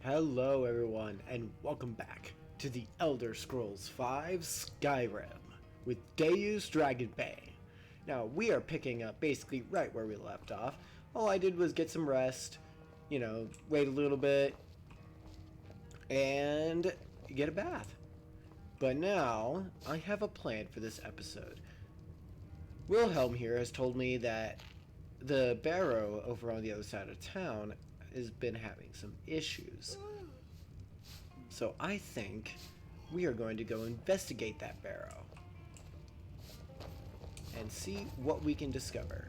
Hello everyone, and welcome back to the Elder Scrolls V Skyrim with Deus Dragon-Bane. Now, we are picking up basically right where we left off. All I did was get some rest, wait a little bit, and get a bath. But now, I have a plan for this episode. Wilhelm here has told me that the barrow over on the other side of town has been having some issues. So I think we are going to go investigate that barrow and see what we can discover.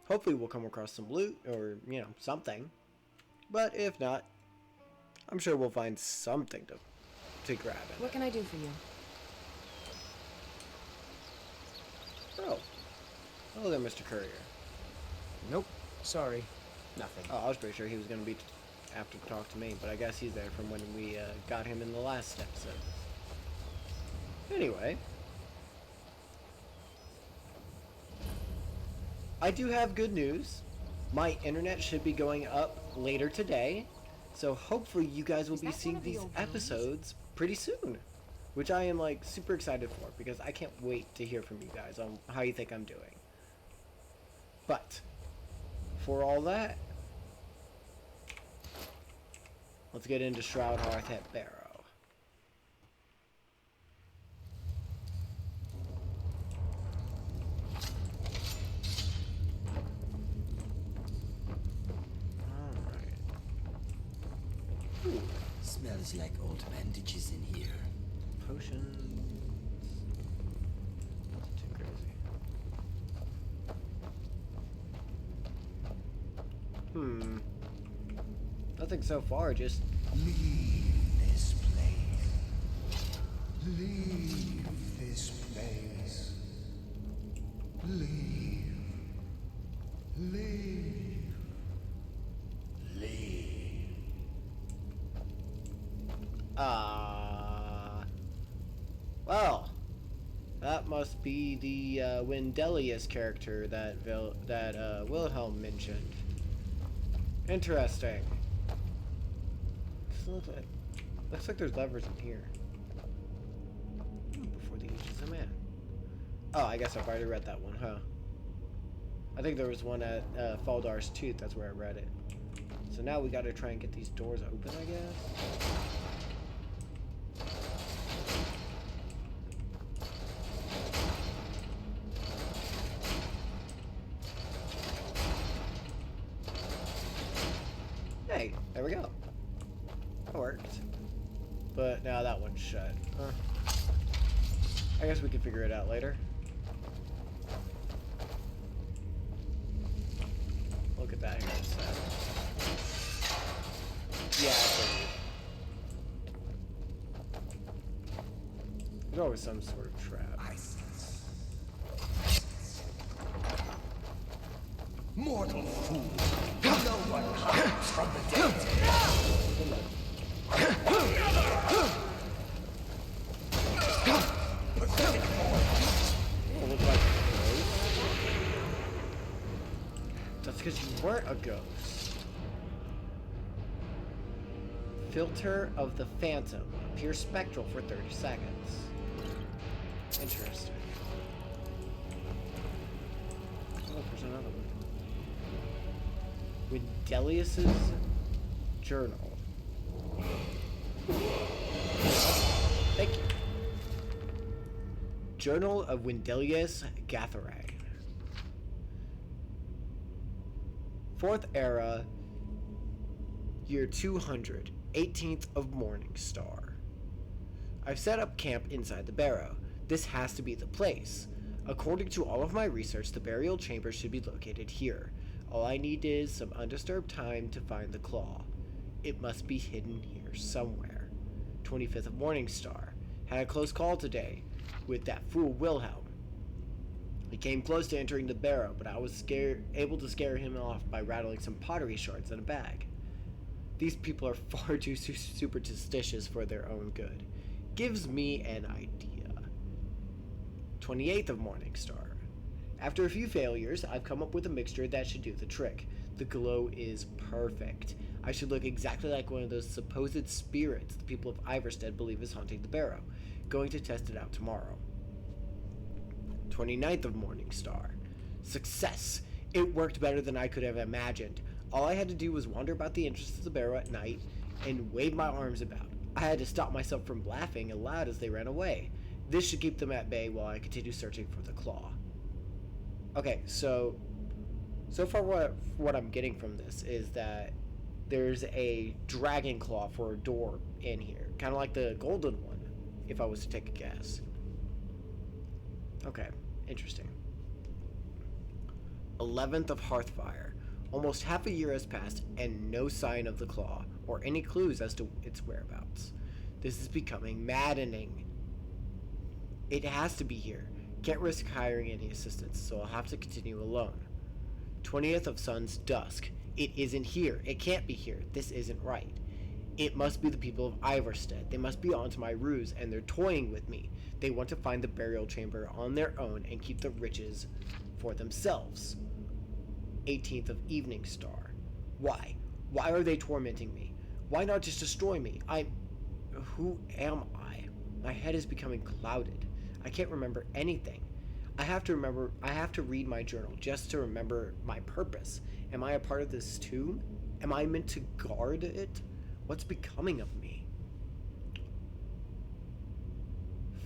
Hopefully we'll come across some loot or, something. But if not, I'm sure we'll find something to grab it. What can I do for you? Oh. Hello there, Mr. Courier. Nope. Sorry. Nothing. Oh, I was pretty sure he was going to be after to talk to me, but I guess he's there from when we got him in the last episode. Anyway. I do have good news. My internet should be going up later today, so hopefully you guys will be seeing these episodes pretty soon. Which I am, super excited for, because I can't wait to hear from you guys on how you think I'm doing. But for all that, let's get into Shroud Hearth at Barrow. Alright. Smells like old bandages in here. Potions. Nothing too crazy. Nothing so far, just... Leave this place. Leave this place. Leave. Leave. Leave. Well, that must be the Wendelius character that Wilhelm mentioned. Interesting. Looks like there's levers in here. Before the ages of man. Oh, I guess I've already read that one, huh? I think there was one at Faldar's Tooth. That's where I read it. So now we gotta try and get these doors open, I guess. Hey, there we go. That worked. But now that one's shut. I guess we can figure it out later. Look at that here instead. Yeah, there's always some sort of trap. Mortal fool. No one comes from the dead. Oh, look like a ghost. That's because you weren't a ghost. Filter of the Phantom. Appear spectral for 30 seconds. Interesting. Oh, there's another one. Wendelius's journal. Thank you. Journal of Wendelius Gatharang. 4th Era, year 200, 18th of Morning Star. I've set up camp inside the barrow. This has to be the place. According to all of my research, the burial chamber should be located here. All I need is some undisturbed time to find the claw. It must be hidden here somewhere. 25th of Morningstar. Had a close call today with that fool Wilhelm. He came close to entering the barrow, but I was able to scare him off by rattling some pottery shards in a bag. These people are far too superstitious for their own good. Gives me an idea. 28th of Morningstar. After a few failures, I've come up with a mixture that should do the trick. The glow is perfect. I should look exactly like one of those supposed spirits the people of Ivarstead believe is haunting the barrow. Going to test it out tomorrow. 29th of Morningstar. Success! It worked better than I could have imagined. All I had to do was wander about the entrance to the barrow at night and wave my arms about. I had to stop myself from laughing aloud as they ran away. This should keep them at bay while I continue searching for the claw. Okay, so far what I'm getting from this is that there's a dragon claw for a door in here. Kind of like the golden one, if I was to take a guess. Okay, interesting. 11th of Hearthfire. Almost half a year has passed and no sign of the claw or any clues as to its whereabouts. This is becoming maddening. It has to be here. Can't risk hiring any assistance, so I'll have to continue alone. 20th of Sun's Dusk. It isn't here. It can't be here. This isn't right. It must be the people of Ivarstead. They must be onto my ruse, and they're toying with me. They want to find the burial chamber on their own and keep the riches for themselves. 18th of Evening Star. Why? Why are they tormenting me? Why not just destroy me? Who am I? My head is becoming clouded. I can't remember anything. I have to read my journal just to remember my purpose. Am I a part of this tomb? Am I meant to guard it? What's becoming of me?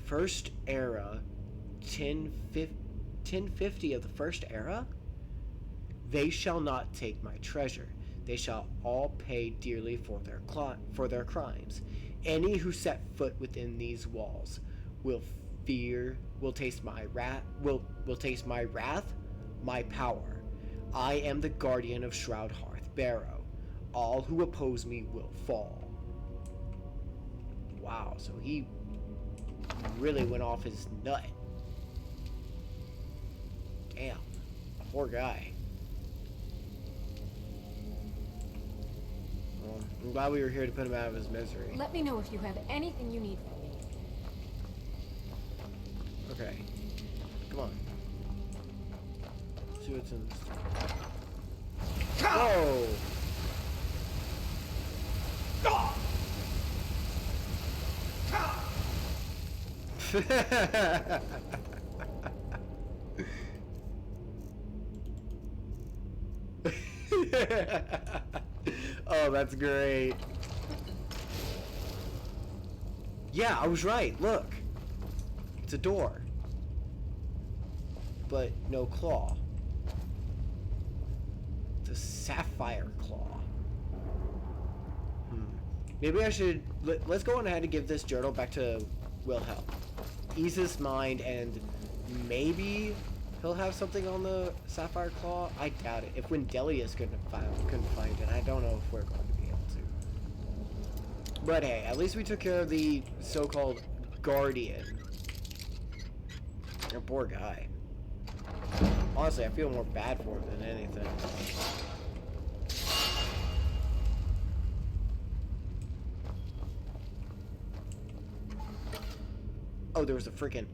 First Era, 1050 of the First Era? They shall not take my treasure. They shall all pay dearly for their crimes. Any who set foot within these walls will taste my wrath, my power. I am the guardian of Shroud Hearth Barrow. All who oppose me will fall. Wow, so he really went off his nut. Damn, poor guy. Well, I'm glad we were here to put him out of his misery. Let me know if you have anything you need from me. Okay. Come on. See what's in this. Whoa! Oh, that's great. Yeah, I was right. Look. It's a door. But no claw. It's a sapphire claw. Maybe I should... Let's go on ahead and give this journal back to Wilhelm. Ease his mind, and maybe he'll have something on the sapphire claw. I doubt it. If Wendelius couldn't find it, I don't know if we're going to be able to. But hey, at least we took care of the so-called guardian. Oh, poor guy. Honestly, I feel more bad for him than anything. Oh, there was a freaking...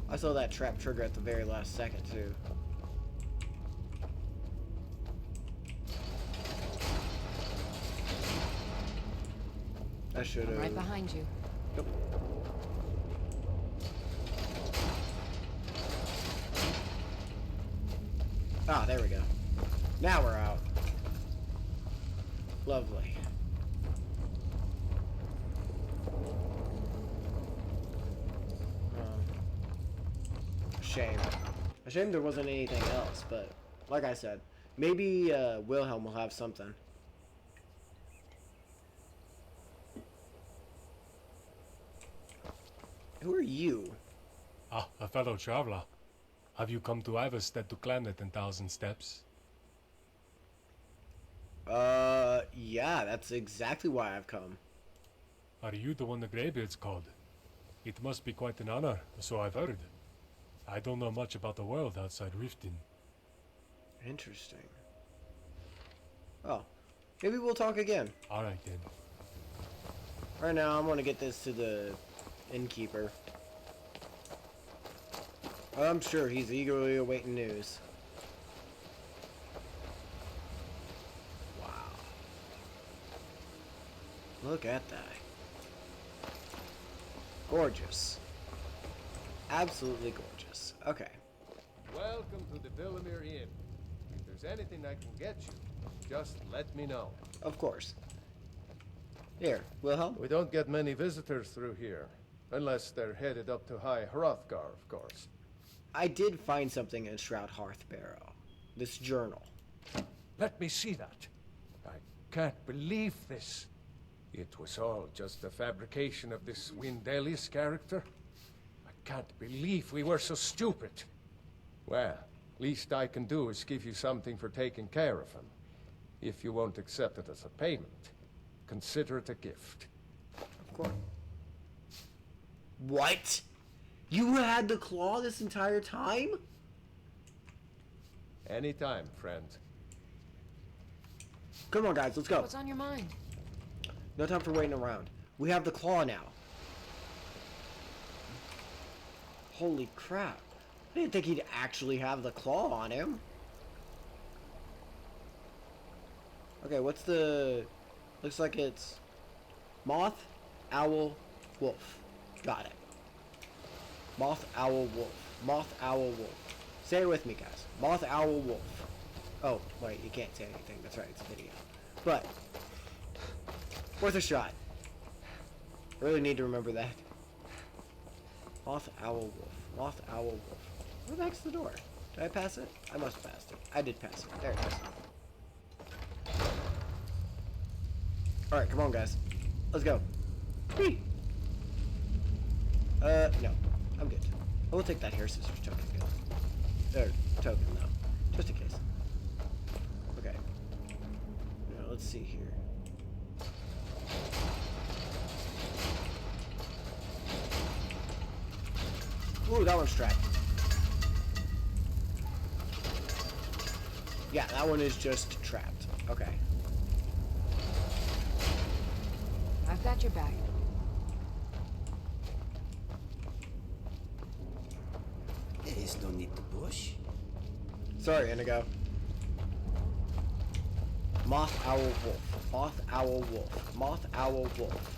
I saw that trap trigger at the very last second, too. I should have... Right behind you. Yep. Ah, there we go. Now we're out. Lovely. Shame. A shame there wasn't anything else, but like I said, maybe Wilhelm will have something. Who are you? Ah, a fellow traveler. Have you come to Ivarstead to climb the 10,000 steps? Yeah, that's exactly why I've come. Are you the one the Greybeards called? It must be quite an honor, so I've heard. I don't know much about the world outside Riften. Interesting. Oh, maybe we'll talk again. Alright then. Right now, I'm gonna get this to the innkeeper. I'm sure he's eagerly awaiting news. Wow. Look at that. Gorgeous. Absolutely gorgeous. Okay. Welcome to the Villamere Inn. If there's anything I can get you, just let me know. Of course. Here, Wilhelm. We don't get many visitors through here, unless they're headed up to High Hrothgar, of course. I did find something in Shroud Hearthbarrow. This journal. Let me see that. I can't believe this. It was all just a fabrication of this Windelius character. I can't believe we were so stupid. Well, least I can do is give you something for taking care of him. If you won't accept it as a payment, consider it a gift. Of course. What? You had the claw this entire time? Anytime, friend. Come on, guys, let's go. What's on your mind? No time for waiting around. We have the claw now. Holy crap. I didn't think he'd actually have the claw on him. Okay, what's the... Looks like it's... Moth, owl, wolf. Got it. Moth, owl, wolf. Moth, owl, wolf. Say it with me, guys. Moth, owl, wolf. Oh, wait, you can't say anything. That's right, it's a video. But... worth a shot. I really need to remember that. Moth, owl, wolf. Moth, owl, wolf. Where the heck's the door? Did I pass it? I must have passed it. I did pass it. There it is. Alright, come on, guys. Let's go. Whee! No. I'm good. I will take that hair scissors token. Or, token, though. Just in case. Okay. Now, let's see here. Ooh, that one's trapped. Yeah, that one is just trapped. Okay. I've got your back. There is no need to push. Sorry, Indigo. Moth, owl, wolf. Moth, owl, wolf. Moth, owl, wolf.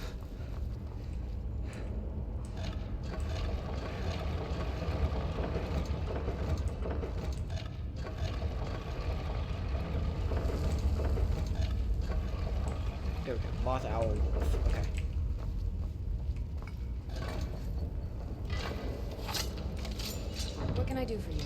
There we go. Moth, owl, wolf. Okay. What can I do for you?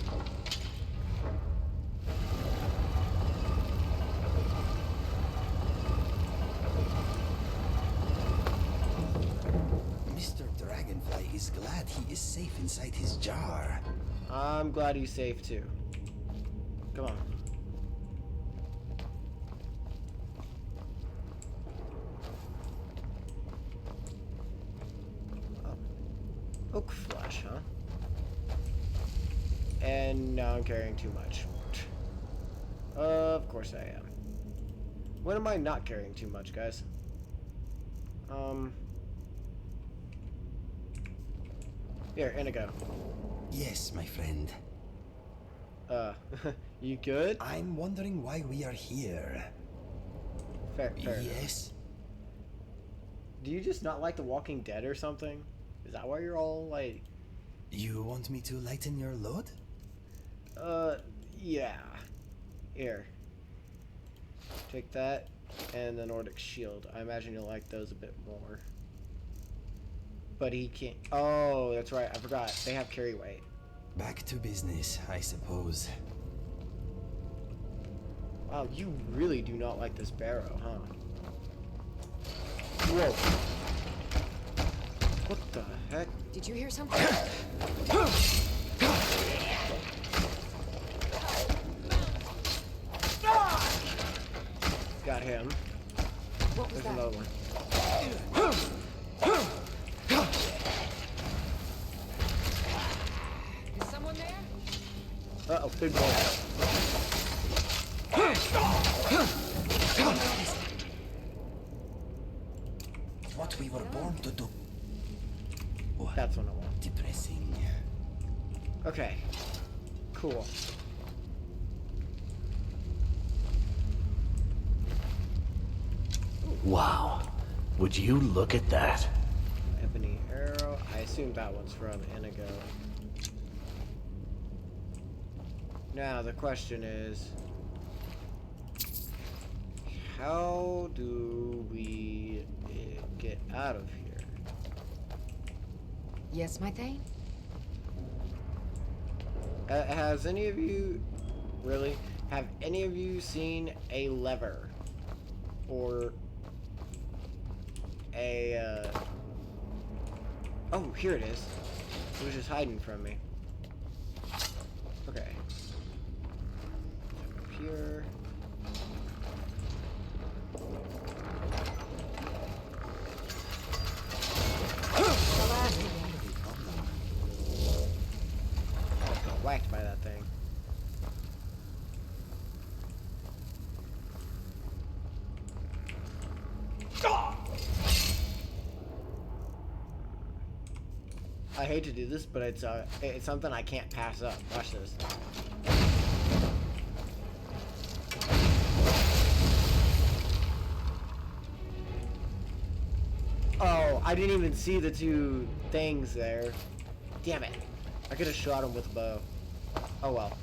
Mr. Dragonfly is glad he is safe inside his jar. I'm glad he's safe too. Come on. Oh. Oak flesh, huh? And now I'm carrying too much. Of course I am. When am I not carrying too much, guys? Here, Indigo. Yes, my friend. You good? I'm wondering why we are here. Fair enough. Yes? Do you just not like The Walking Dead or something? Is that why you're all like... You want me to lighten your load? Yeah. Here. Take that, and the Nordic Shield. I imagine you'll like those a bit more. But he can't... Oh, that's right, I forgot. They have carry weight. Back to business, I suppose. Wow, you really do not like this barrow, huh? Whoa. What the heck? Did you hear something? Got him. What was There's that? another one. Is someone there? Uh-oh, big boy. What we were That's what I want. Depressing. Okay. Cool. Wow. Would you look at that? Ebony arrow. I assume that one's from Inigo. Now the question is, how do we get out of here? Yes, my thing? Has any of you, really, have any of you seen a lever? Or a, oh, here it is. It was just hiding from me. Okay. Up here. The last one. I got whacked by that thing. I hate to do this, but it's something I can't pass up. Watch this. Oh, I didn't even see the two things there. Damn it. I could have shot him with a bow. Oh well.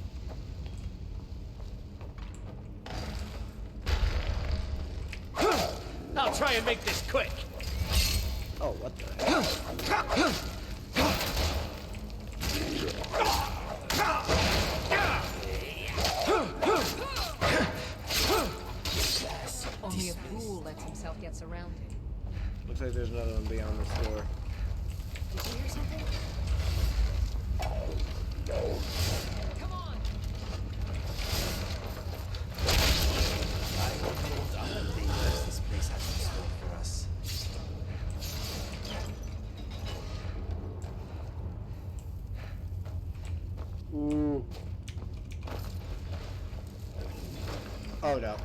I'll try and make this quick. Oh, what the heck? Only a fool lets himself get surrounded. Looks like there's another one beyond this door. Did you hear something? Come on! I don't know what other dangers this place has in store for us. Ooh. Oh no.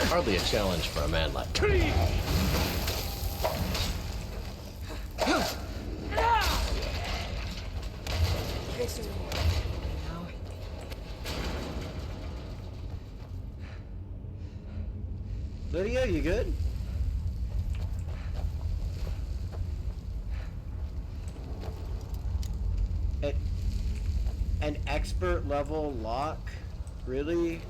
Hardly a challenge for a man like Victory. Now. Lydia, you good? An expert level lock? Really?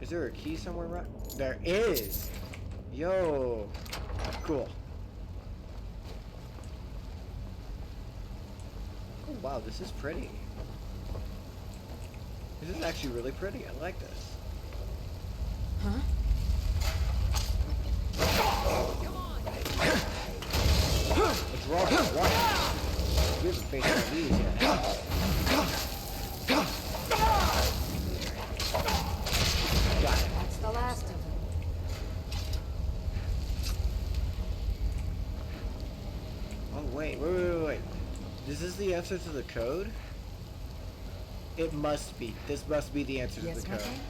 Is there a key somewhere right? There is! Yo! Cool. Oh wow, this is pretty. This is actually really pretty. I like this. Huh? Let's roll for one. We haven't faced one of these yet. Got it. That's the last of them. Oh wait. Is this the answer to the code? It must be. This must be the answer to Yes, the my code. thing?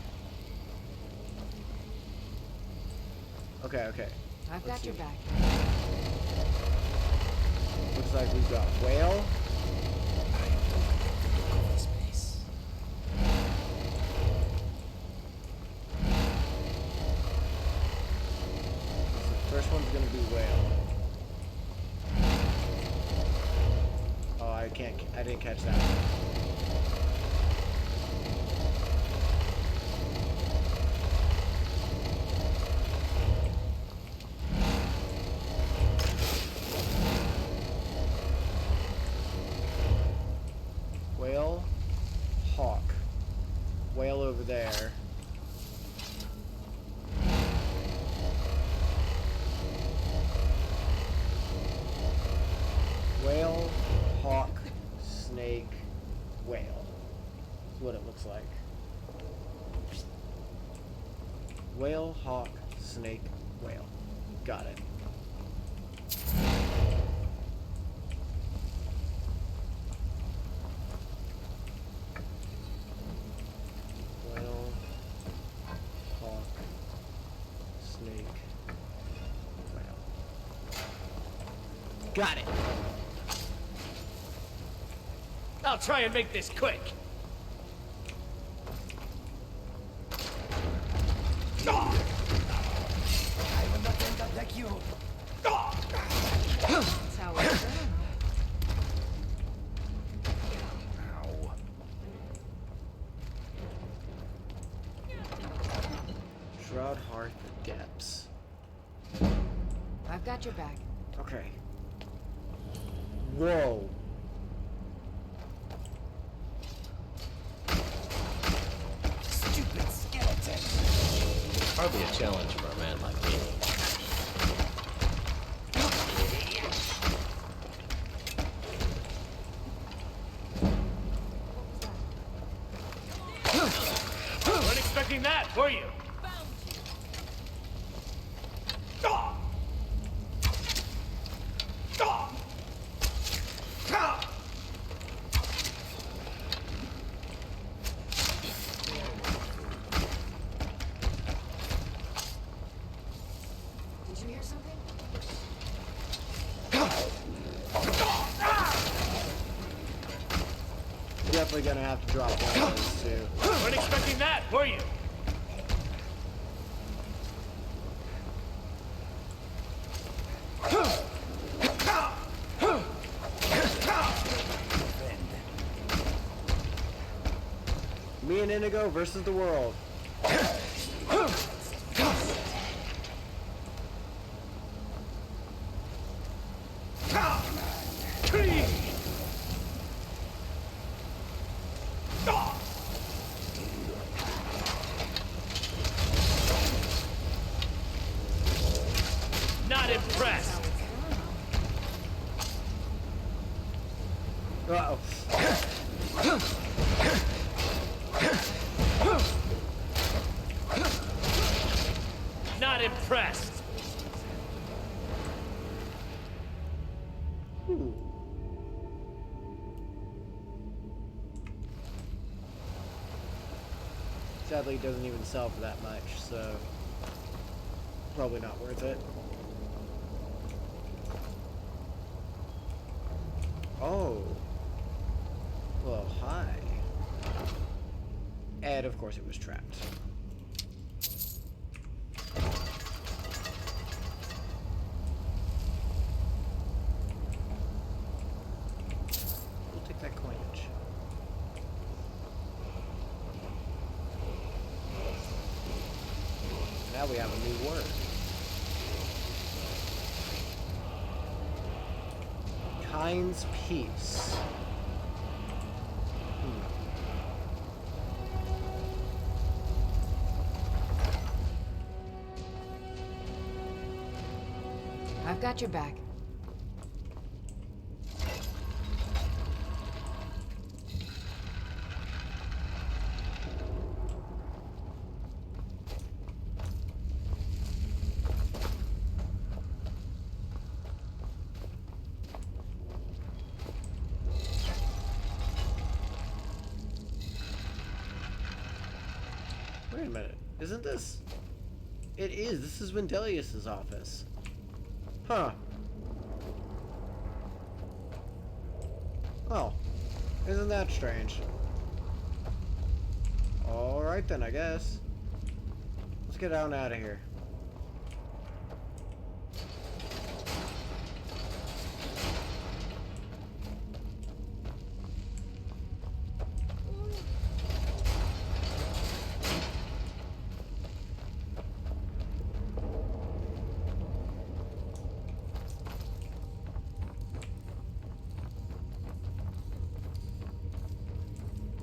Okay. I've Let's got your see. back. Looks like we've got whale. This place. The first one's gonna be whale. Oh, I didn't catch that. Whale, hawk. Whale over there. Whale, hawk, snake, whale. That's what it looks like. Whale, hawk, snake, whale. Got it. Whale, hawk, Got it. I'll try and make this quick. I will not end up like you. That's how it's done. Ow. Shroud Hearth Depths. I've got your back. Okay. Whoa. Stupid skeleton. Hardly a challenge for a man like me. Weren't expecting that, were you? Did you hear something? Definitely gonna have to drop one of those too. Weren't expecting that, were you? Me and Inigo versus the world. Not impressed. Uh-oh. Not impressed. Ooh. Sadly, it doesn't even sell for that much, so probably not worth it. Oh. Well, hi. And of course it was trapped. We'll take that coinage. Now we have a new word. Kind's Peace. I've got your back. Wait a minute. Isn't this... It is. This is Vendelius's office. Huh. Oh. Isn't that strange? Alright then, I guess. Let's get on out of here.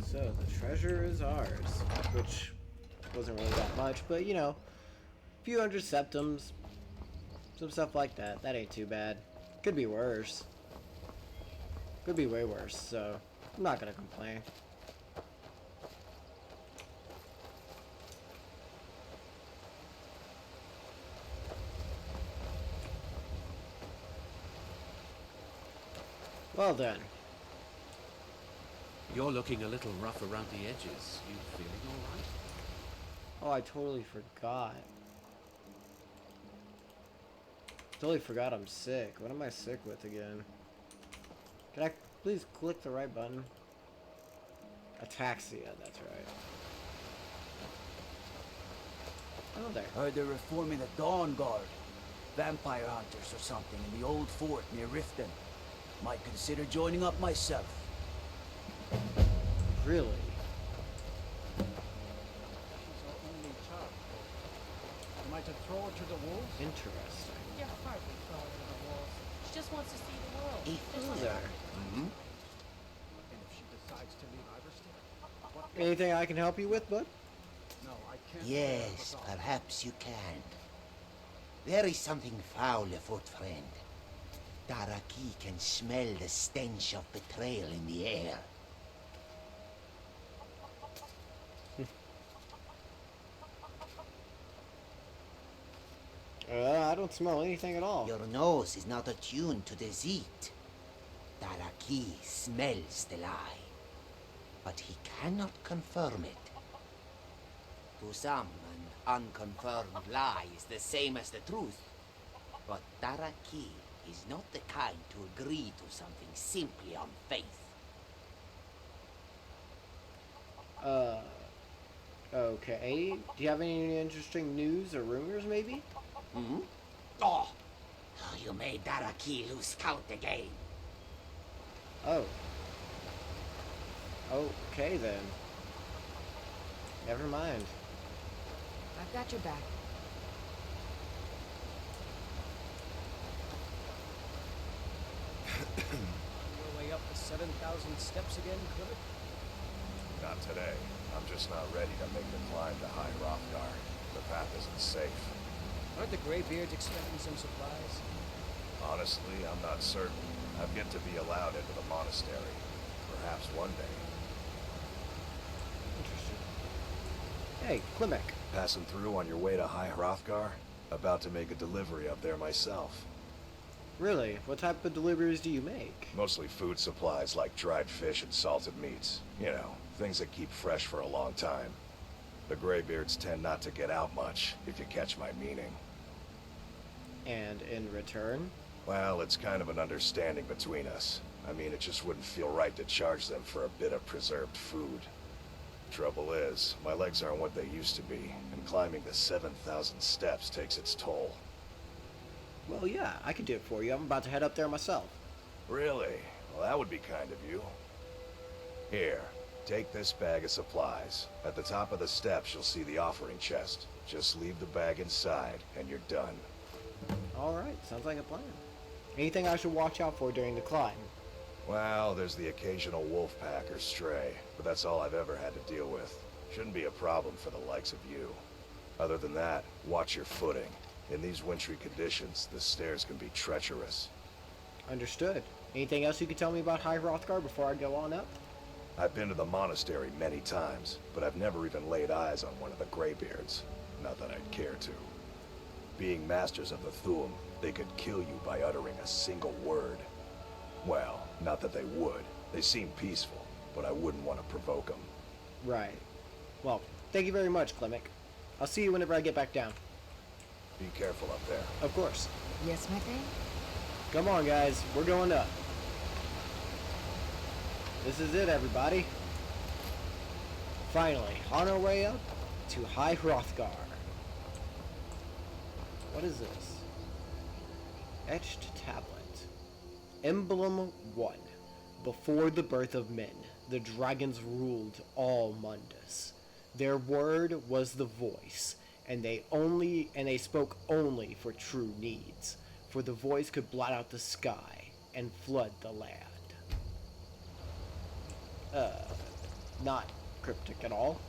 So, the treasure is ours. Which wasn't really that much, but you know, a few hundred septums, some stuff like that. That ain't too bad. Could be worse. Could be way worse, so I'm not gonna complain. Well done. You're looking a little rough around the edges. You feeling all right? Oh, I totally forgot. Totally forgot I'm sick. What am I sick with again? Can I please click the right button? Ataxia, that's right. Oh, there. Heard they're reforming the Dawn Guard. Vampire hunters or something in the old fort near Riften. Might consider joining up myself. Really? She's our only child. Am I to throw her to the wolves? Interesting. You're hardly throwing her to the wolves. She just wants to see the world. Hello there. And if she decides to leave Ivarstead? What? Anything I can help you with, bud? No, I can't. Yes, perhaps you can. There is something foul afoot, friend. Daraki can smell the stench of betrayal in the air. I don't smell anything at all. Your nose is not attuned to deceit. Daraki smells the lie, but he cannot confirm it. To some, an unconfirmed lie is the same as the truth. But Daraki is not the kind to agree to something simply on faith. Okay. Do you have any interesting news or rumors, maybe? Hmm? Oh! You made Daraki lose count again. Oh. Okay, then. Never mind. I've got your back. Your way up the 7,000 steps again, Cribbit? Not today. I'm just not ready to make the climb to High Hrothgar. The path isn't safe. Aren't the Greybeards expecting some supplies? Honestly, I'm not certain. I've yet to be allowed into the monastery. Perhaps one day. Interesting. Hey, Klimek. Passing through on your way to High Hrothgar? About to make a delivery up there myself. Really? What type of deliveries do you make? Mostly food supplies like dried fish and salted meats. You know, things that keep fresh for a long time. The Greybeards tend not to get out much, if you catch my meaning. And in return? Well, it's kind of an understanding between us. I mean, it just wouldn't feel right to charge them for a bit of preserved food. Trouble is, my legs aren't what they used to be, and climbing the 7,000 steps takes its toll. Well, yeah, I could do it for you. I'm about to head up there myself. Really? Well, that would be kind of you. Here, take this bag of supplies. At the top of the steps, you'll see the offering chest. Just leave the bag inside, and you're done. Alright, sounds like a plan. Anything I should watch out for during the climb? Well, there's the occasional wolf pack or stray, but that's all I've ever had to deal with. Shouldn't be a problem for the likes of you. Other than that, watch your footing. In these wintry conditions, the stairs can be treacherous. Understood. Anything else you could tell me about High Hrothgar before I go on up? I've been to the monastery many times, but I've never even laid eyes on one of the Greybeards. Not that I'd care to. Being masters of the Thu'um, they could kill you by uttering a single word. Well, not that they would. They seem peaceful, but I wouldn't want to provoke them. Right. Well, thank you very much, Klimek. I'll see you whenever I get back down. Be careful up there. Of course. Yes, my thing? Come on, guys. We're going up. This is it, everybody. Finally, on our way up to High Hrothgar. What is this? Etched tablet. Emblem 1. Before the birth of men, the dragons ruled all Mundus. Their word was the voice, and they spoke only for true needs, for the voice could blot out the sky and flood the land. Not cryptic at all.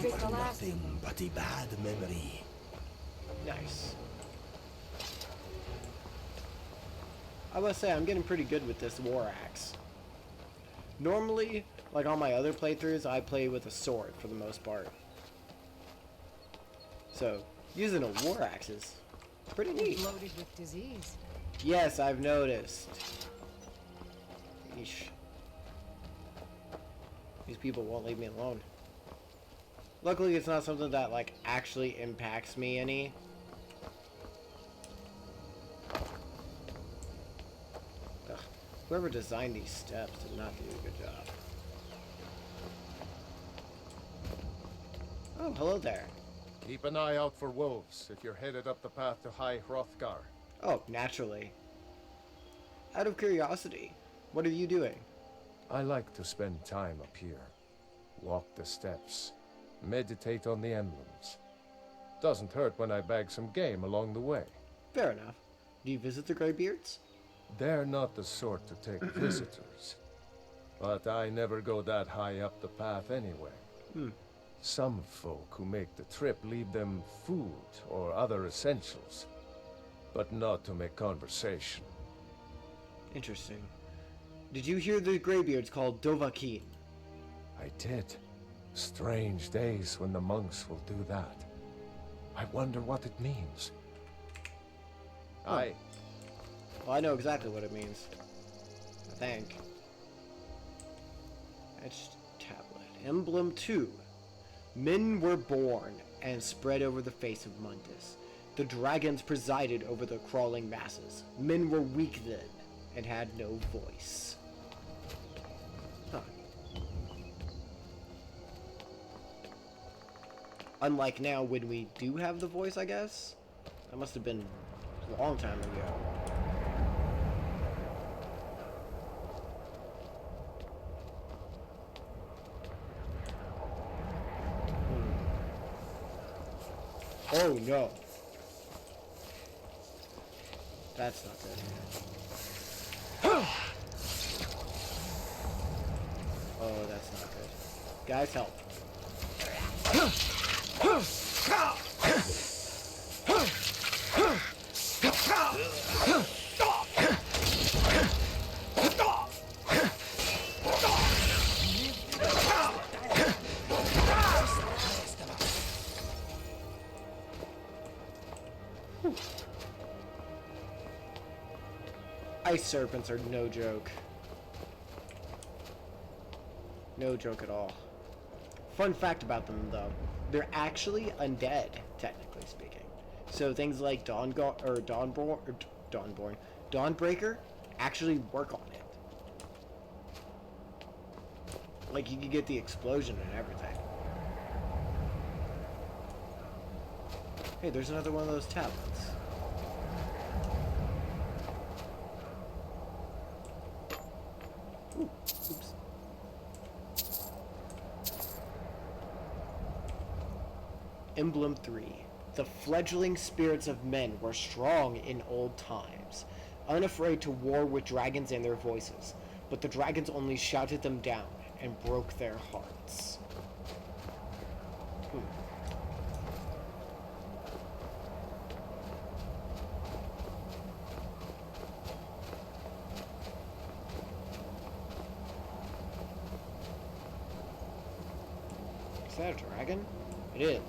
You are nothing but a bad memory. Nice. I must say, I'm getting pretty good with this war axe. Normally, like on my other playthroughs, I play with a sword for the most part. So, using a war axe is Pretty And neat. bloated with disease. Yes, I've noticed. Yeesh. These people won't leave me alone. Luckily, it's not something that, like, actually impacts me any. Ugh. Whoever designed these steps did not do a good job. Oh, hello there. Keep an eye out for wolves if you're headed up the path to High Hrothgar. Oh, naturally. Out of curiosity, what are you doing? I like to spend time up here. Walk the steps. Meditate on the emblems. Doesn't hurt when I bag some game along the way. Fair enough. Do you visit the Greybeards? They're not the sort to take visitors. But I never go that high up the path anyway. Some folk who make the trip leave them food or other essentials, but not to make conversation. Interesting. Did you hear the Greybeards called Dovahkiin? I did. Strange days when the monks will do that. I wonder what it means. Well, I know exactly what it means. I think. Etched tablet. Emblem 2. Men were born and spread over the face of Mundus. The dragons presided over the crawling masses. Men were weak then and had no voice. Huh. Unlike now when we do have the voice, I guess. That must have been a long time ago. Oh no. That's not good. Oh, that's not good. Guys, help. Ice serpents are no joke. No joke at all. Fun fact about them, though. They're actually undead, technically speaking. So things like Dawnbreaker actually work on it. Like, you can get the explosion and everything. Hey, there's another one of those tablets. Ooh, oops. Emblem 3. The fledgling spirits of men were strong in old times, unafraid to war with dragons and their voices, but the dragons only shouted them down and broke their hearts. Is that a dragon? It is.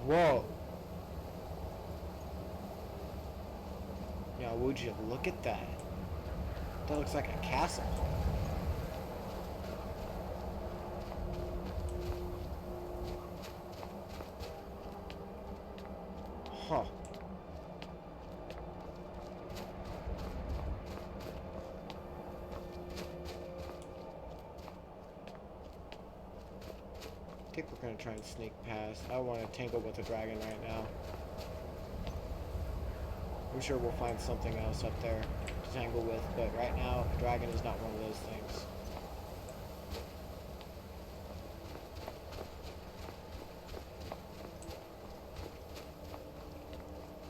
Whoa. Now, would you look at that? That looks like a castle. Huh. I think we're gonna try and sneak past. I don't want to tangle with the dragon right now. I'm sure we'll find something else up there to tangle with, but right now, a dragon is not one of those things.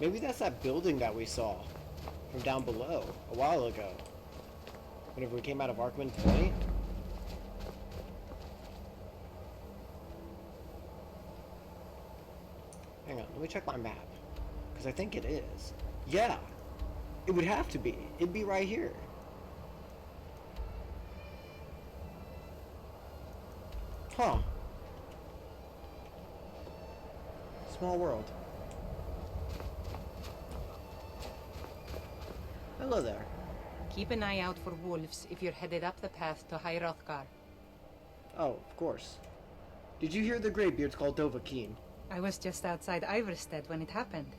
Maybe that's that building that we saw from down below a while ago. Whenever we came out of Arkman Point. Hang on, let me check my map. Because I think it is. Yeah! It would have to be. It'd be right here. Huh. Hello there. Keep an eye out for wolves if you're headed up the path to High Hrothgar. Oh, of course. Did you hear the Greybeards called Dovahkiin? I was just outside Ivarstead when it happened.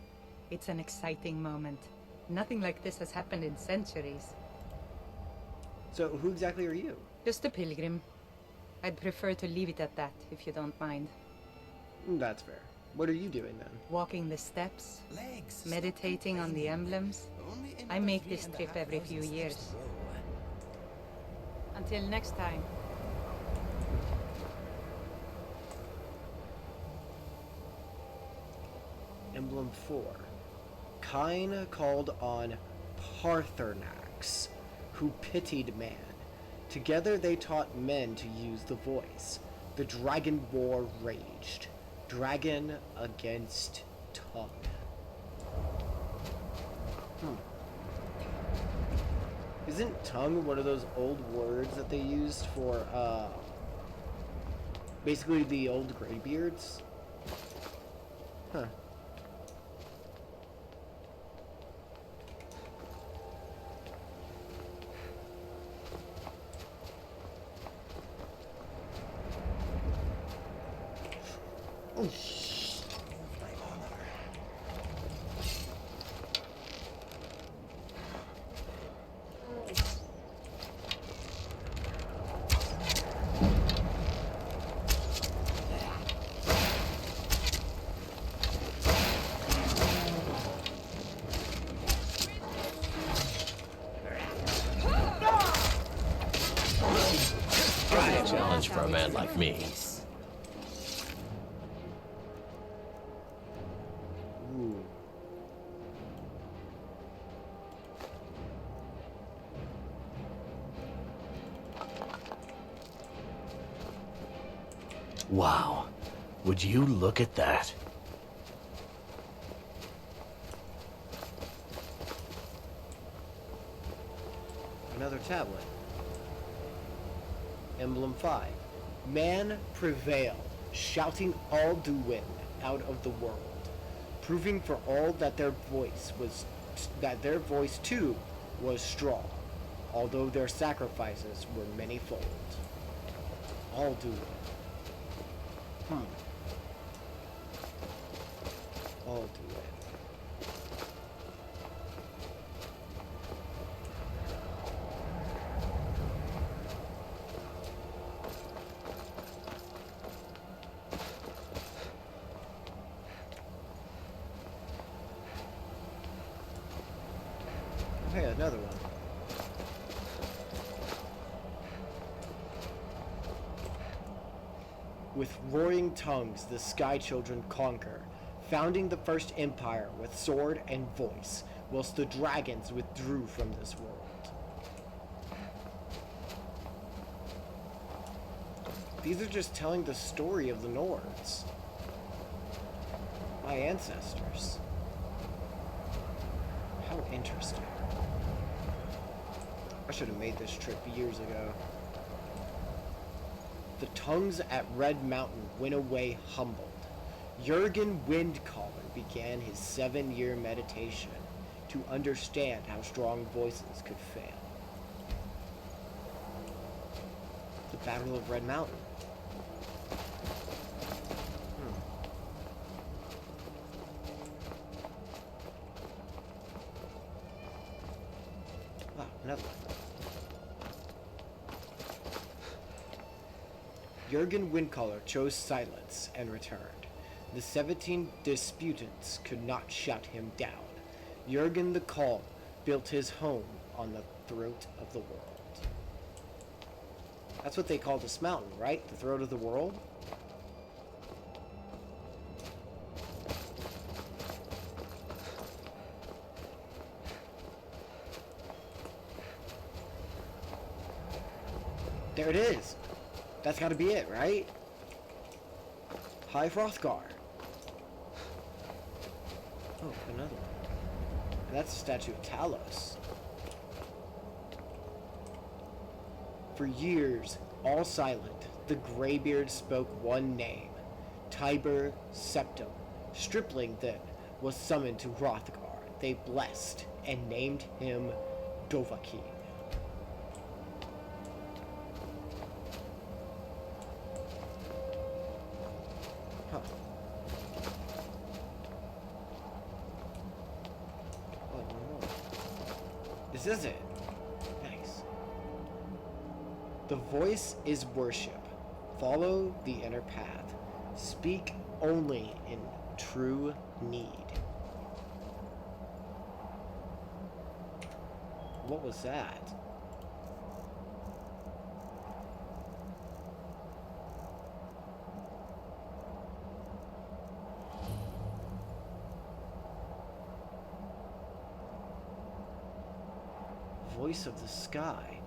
It's an exciting moment. Nothing like this has happened in centuries. So, who exactly are you? Just a pilgrim. I'd prefer to leave it at that, if you don't mind. That's fair. What are you doing then? Walking the steps, meditating on the emblems. I make this trip every few years. Until next time. Emblem 4. Kine called on Parthernax, who pitied man. Together they taught men to use the voice. The dragon war raged. Dragon against tongue. Isn't tongue one of those old words that they used for, basically the old Greybeards? Huh. Oh, Probably a challenge for a man like me. ooh. Wow. Would you look at that? Another tablet. Emblem 5. Man prevail, shouting all do win out of the world, proving for all that their voice too was strong, although their sacrifices were manyfold. All do win. All do win. Okay, another one. With roaring tongues the Sky Children conquer, founding the first empire with sword and voice, whilst the dragons withdrew from this world. These are just telling the story of the Nords. My ancestors. How interesting. I should have made this trip years ago. The tongues at Red Mountain went away humbled. Jurgen Windcaller began his 7-year meditation to understand how strong voices could fail. The Battle of Red Mountain. Wow, another one. Jurgen Windcaller chose silence and returned. The 17 disputants could not shut him down. Jurgen the Calm built his home on the throat of the world. That's what they call this mountain, right? The throat of the world? There it is. That's gotta be it, right? High Hrothgar. Oh, another one. And that's a statue of Talos. For years, all silent, the Greybeards spoke one name. Tiber Septim. Stripling then was summoned to Hrothgar. They blessed and named him Dovahkiin. Huh. Oh, no. This is it. Nice. The voice is worship. Follow the inner path. Speak only in true need. What was that? Voice of the sky.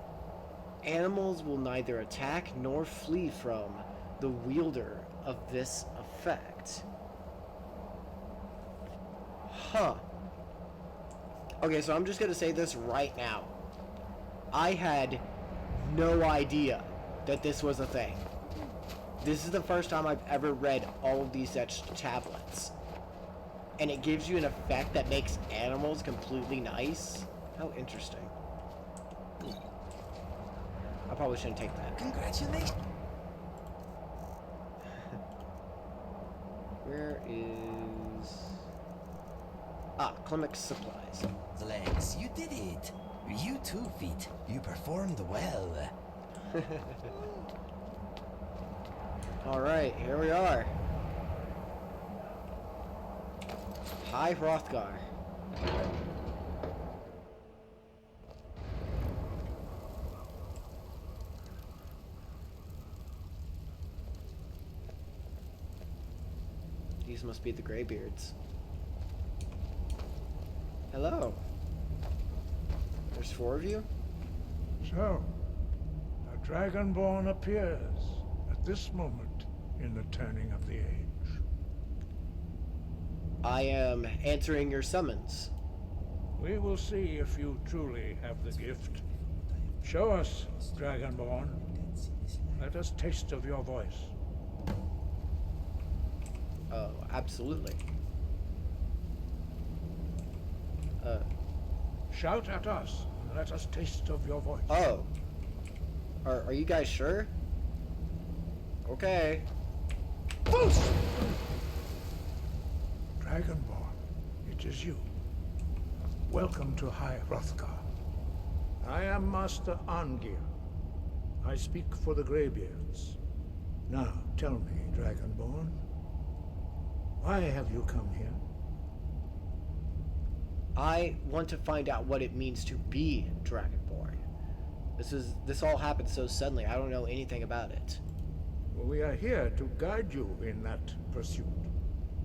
Animals will neither attack nor flee from the wielder of this effect. Huh. Okay, so I'm just gonna say this right now. I had no idea that this was a thing. This is the first time I've ever read all of these etched tablets. And it gives you an effect that makes animals completely nice. How interesting. I probably shouldn't take that. Congratulations. Where is... Ah, Clemix Supplies. Legs, you did it. You too, Feet. You performed well. Alright, here we are. Hi, Hrothgar. These must be the Greybeards. Hello. There's 4 of you? So, a Dragonborn appears at this moment in the turning of the age. I am answering your summons. We will see if you truly have the gift. Show us, Dragonborn. Let us taste of your voice. Oh, absolutely. Shout at us, and let us taste of your voice. Oh. Are you guys sure? Okay. Boost! Dragonborn, it is you. Welcome to High Hrothgar. I am Master Angir. I speak for the Greybeards. Now, tell me, Dragonborn, why have you come here? I want to find out what it means to be Dragonborn. This all happened so suddenly. I don't know anything about it. Well, we are here to guide you in that pursuit,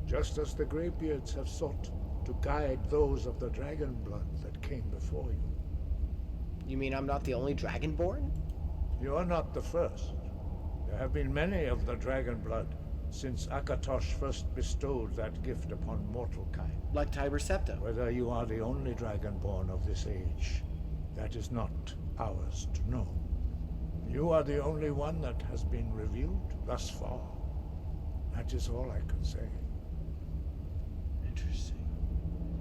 just as the Greybeards have sought to guide those of the dragon blood that came before you. You mean I'm not the only Dragonborn? You are not the first. There have been many of the dragon blood since Akatosh first bestowed that gift upon mortal kind. Like Tiber Septa. Whether you are the only Dragonborn of this age, that is not ours to know. You are the only one that has been revealed thus far. That is all I can say. Interesting.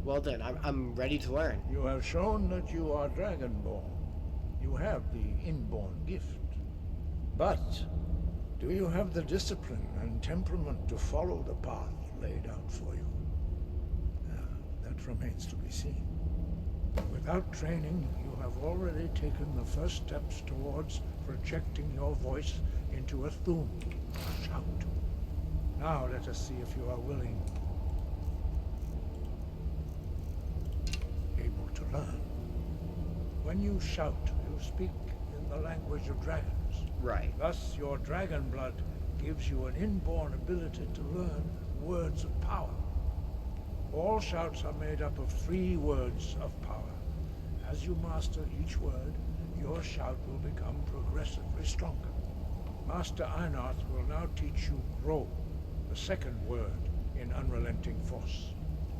Well then, I'm ready to learn. You have shown that you are Dragonborn. You have the inborn gift. But do you have the discipline and temperament to follow the path laid out for you? That remains to be seen. Without training, you have already taken the first steps towards projecting your voice into a Thu'um, a shout. Now let us see if you are willing, able to learn. When you shout, you speak in the language of dragons. Right. Thus, your dragon blood gives you an inborn ability to learn words of power. All shouts are made up of 3 words of power. As you master each word, your shout will become progressively stronger. Master Einarth will now teach you Ro, the 2nd word in Unrelenting Force.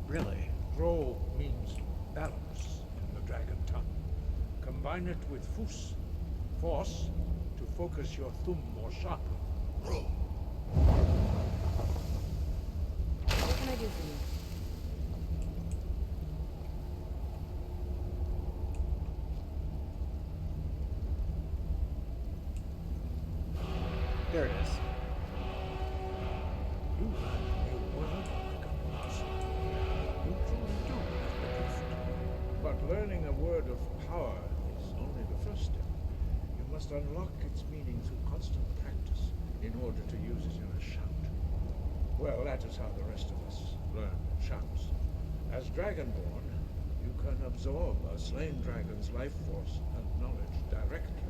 Really? Ro means balance in the dragon tongue. Combine it with Fus, force, to focus your Thu'um more sharply. Ro. What can I do for you? Here it is. You learned a word like a master. You truly do have the gift. But learning a word of power is only the first step. You must unlock its meaning through constant practice in order to use it in a shout. Well, that is how the rest of us learn shouts. As Dragonborn, you can absorb a slain dragon's life force and knowledge directly.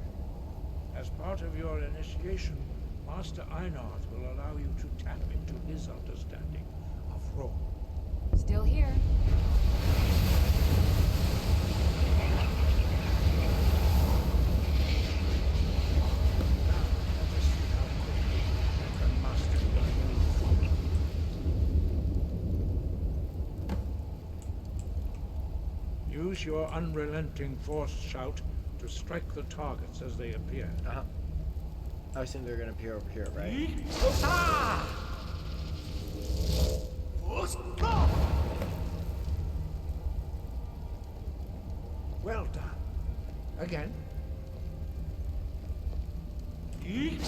As part of your initiation, Master Einard will allow you to tap into his understanding of roar. Still here. Use your unrelenting force shout to strike the targets as they appear. I assume they're gonna appear over here, right? Well done. Again. You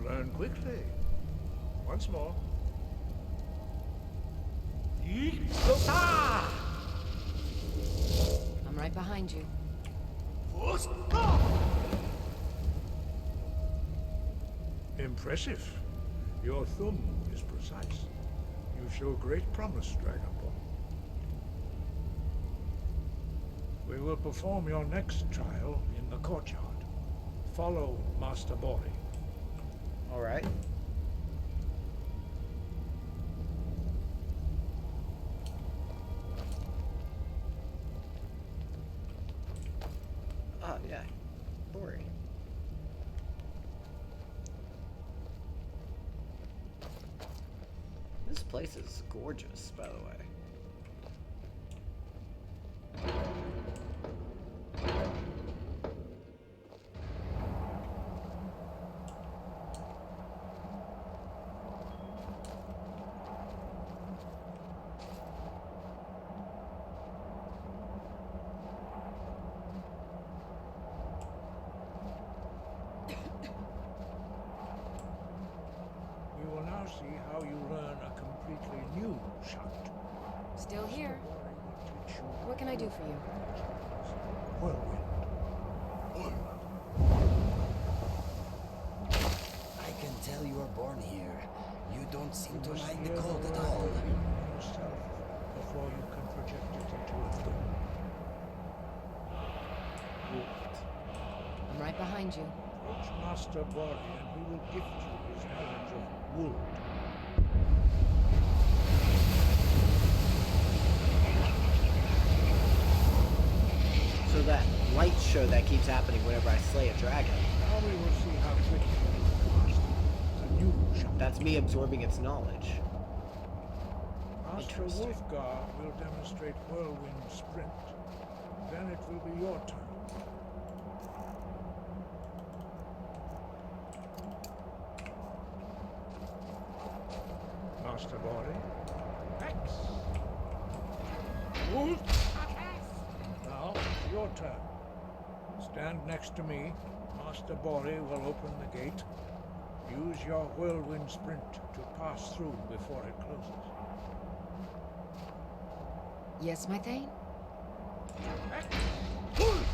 learn quickly. Once more. I'm right behind you. Impressive. Your thumb is precise. You show great promise, Dragonborn. We will perform your next trial in the courtyard. Follow Master Bori. All right. Oh, yeah. Bori. This place is gorgeous, by the way. We will now see how you learn a completely new shout. Still here. What can I do for you? Whirlwind. I can tell you were born here. You don't seem to like the cold at all. Yourself before you can project it into a thumb. I'm right behind you. Approach Master Bori and he will gift you his knowledge of wood. So that light show that keeps happening whenever I slay a dragon. Now we will see how quickly you can master the new shout. That's me absorbing its knowledge. Master Wolfgar will demonstrate Whirlwind Sprint. Then it will be your turn. Master Bori. X. Now, it's your turn. Stand next to me. Master Bori will open the gate. Use your Whirlwind Sprint to pass through before it closes. Yes, my Thane? Ooh,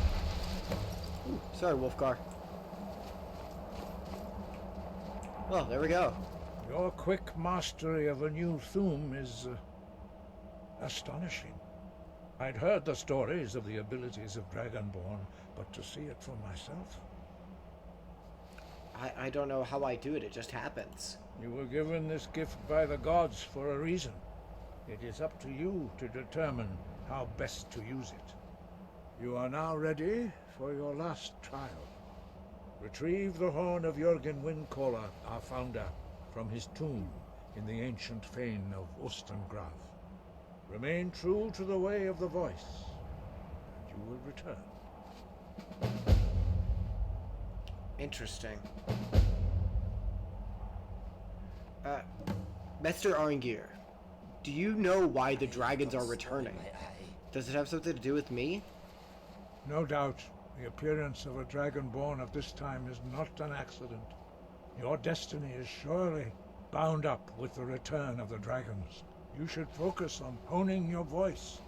sorry, Wolfgar. Well, there we go. Your quick mastery of a new Thum is astonishing. I'd heard the stories of the abilities of Dragonborn, but to see it for myself... I don't know how I do it, it just happens. You were given this gift by the gods for a reason. It is up to you to determine how best to use it. You are now ready for your last trial. Retrieve the horn of Jürgen Windcaller, our founder, from his tomb in the ancient fane of Ostengraf. Remain true to the way of the voice, and you will return. Interesting. Mr. Arngir, do you know why the dragons are returning? Does it have something to do with me? No doubt, the appearance of a dragonborn at this time is not an accident. Your destiny is surely bound up with the return of the dragons. You should focus on honing your voice,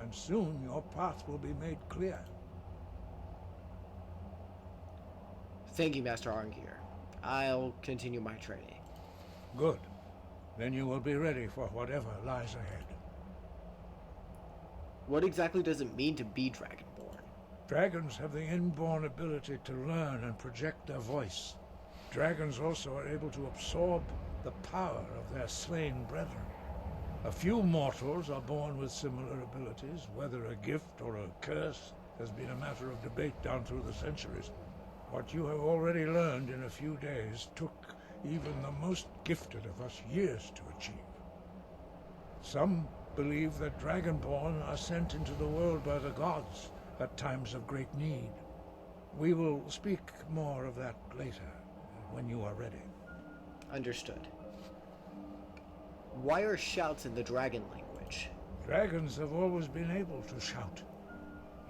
and soon your path will be made clear. Thank you, Master Arngir. I'll continue my training. Good. Then you will be ready for whatever lies ahead. What exactly does it mean to be Dragonborn? Dragons have the inborn ability to learn and project their voice. Dragons also are able to absorb the power of their slain brethren. A few mortals are born with similar abilities. Whether a gift or a curse has been a matter of debate down through the centuries. What you have already learned in a few days took even the most gifted of us years to achieve. Some believe that Dragonborn are sent into the world by the gods at times of great need. We will speak more of that later, when you are ready. Understood. Why are shouts in the dragon language? Dragons have always been able to shout.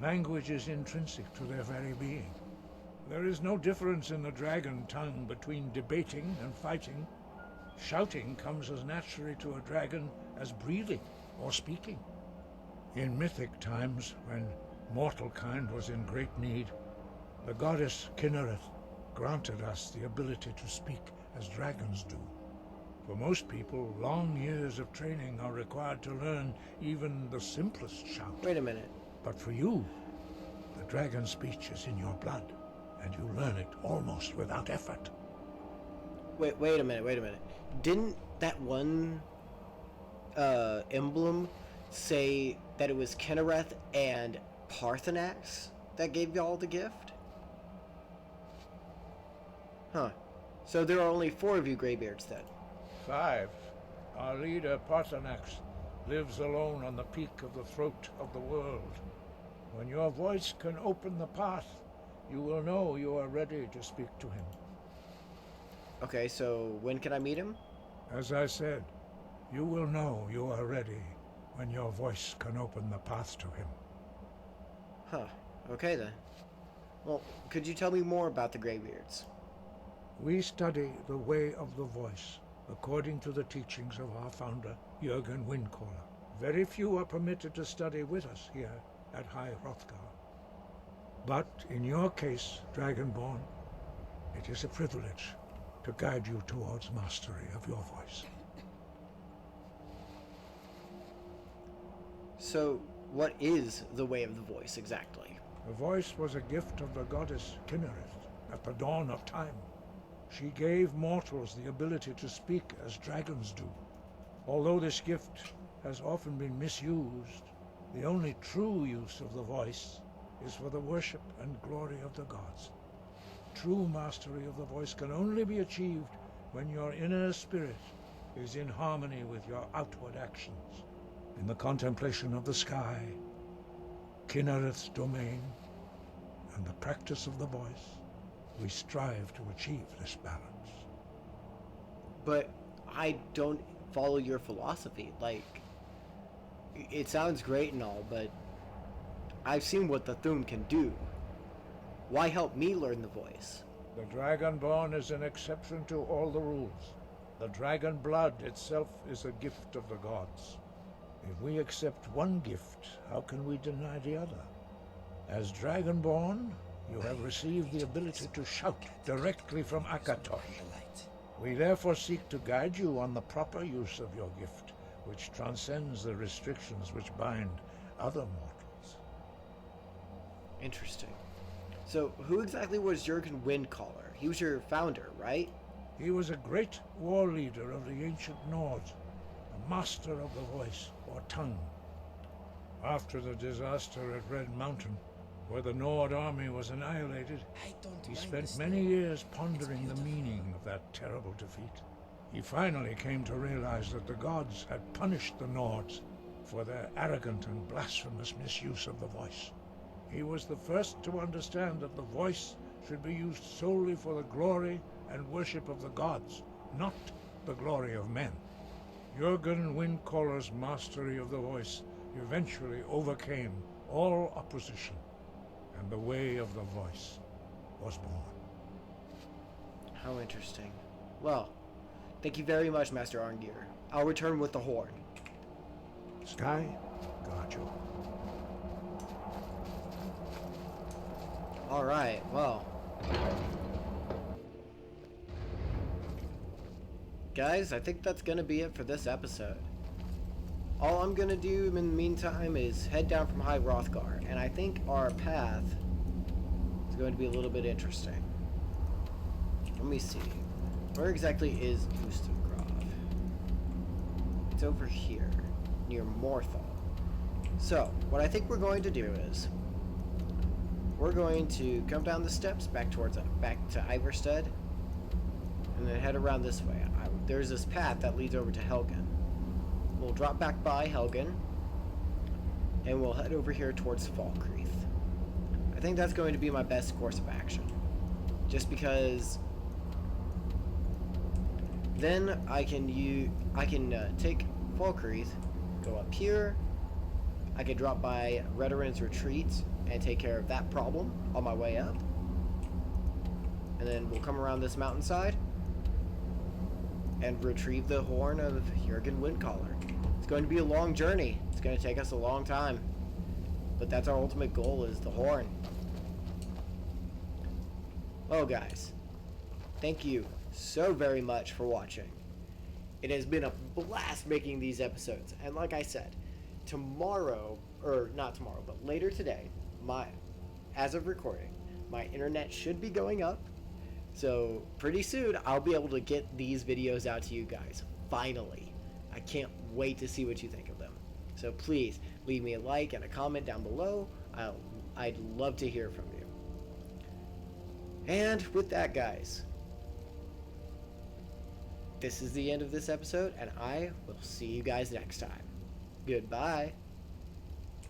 Language is intrinsic to their very being. There is no difference in the dragon tongue between debating and fighting. Shouting comes as naturally to a dragon as breathing or speaking. In mythic times, when mortal kind was in great need, the goddess Kinnereth granted us the ability to speak as dragons do. For most people, long years of training are required to learn even the simplest shout. Wait a minute. But for you, the dragon speech is in your blood, and you learn it almost without effort. Wait a minute. Didn't that one emblem say that it was Kinnereth and Parthenax that gave y'all the gift? Huh. So there are only 4 of you Greybeards then? 5. Our leader, Parthenax, lives alone on the peak of the throat of the world. When your voice can open the path, you will know you are ready to speak to him. Okay, so when can I meet him? As I said, you will know you are ready when your voice can open the path to him. Huh. Okay then. Well, could you tell me more about the Greybeards? We study the way of the voice, according to the teachings of our founder, Jürgen Windcaller. Very few are permitted to study with us here at High Hrothgar. But in your case, Dragonborn, it is a privilege to guide you towards mastery of your voice. So, what is the way of the voice exactly? The voice was a gift of the goddess Kinnereth at the dawn of time. She gave mortals the ability to speak as dragons do. Although this gift has often been misused, the only true use of the voice is for the worship and glory of the gods. True mastery of the voice can only be achieved when your inner spirit is in harmony with your outward actions. In the contemplation of the sky, Kinnereth's domain, and the practice of the voice, we strive to achieve this balance. But I don't follow your philosophy. Like, it sounds great and all, but I've seen what the Thu'um can do. Why help me learn the voice? The Dragonborn is an exception to all the rules. The dragon blood itself is a gift of the gods. If we accept one gift, how can we deny the other? As Dragonborn, you have received the ability to shout directly from Akatosh. We therefore seek to guide you on the proper use of your gift, which transcends the restrictions which bind other mortals. Interesting. So, who exactly was Jürgen Windcaller? He was your founder, right? He was a great war leader of the ancient Nords, a master of the voice, or tongue. After the disaster at Red Mountain, where the Nord army was annihilated, he spent many years pondering the meaning of that terrible defeat. He finally came to realize that the gods had punished the Nords for their arrogant and blasphemous misuse of the voice. He was the first to understand that the voice should be used solely for the glory and worship of the gods, not the glory of men. Jürgen Windcaller's mastery of the voice eventually overcame all opposition, and the way of the voice was born. How interesting. Well, thank you very much, Master Arngeir. I'll return with the horn. Sky, got you. Alright, well. Guys, I think that's gonna be it for this episode. All I'm gonna do in the meantime is head down from High Hrothgar, and I think our path is going to be a little bit interesting. Let me see. Where exactly is Ustengrav? It's over here, near Morthal. So, what I think we're going to do is we're going to come down the steps back to Ivarstead, and then head around this way. There's this path that leads over to Helgen. We'll drop back by Helgen, and we'll head over here towards Falkreath. I think that's going to be my best course of action, just because then I can take Falkreath, go up here. I can drop by Redoran's retreat and take care of that problem on my way up, and then we'll come around this mountainside and retrieve the horn of Jurgen Windcaller. It's going to be a long journey. It's going to take us a long time. But that's our ultimate goal, is the horn. Well, guys, thank you so very much for watching. It has been a blast making these episodes. And like I said, tomorrow, or not tomorrow, but later today, as of recording, my internet should be going up. So pretty soon, I'll be able to get these videos out to you guys. Finally. I can't wait to see what you think of them. So please, leave me a like and a comment down below. I'd love to hear from you. And with that, guys, this is the end of this episode, and I will see you guys next time. Goodbye.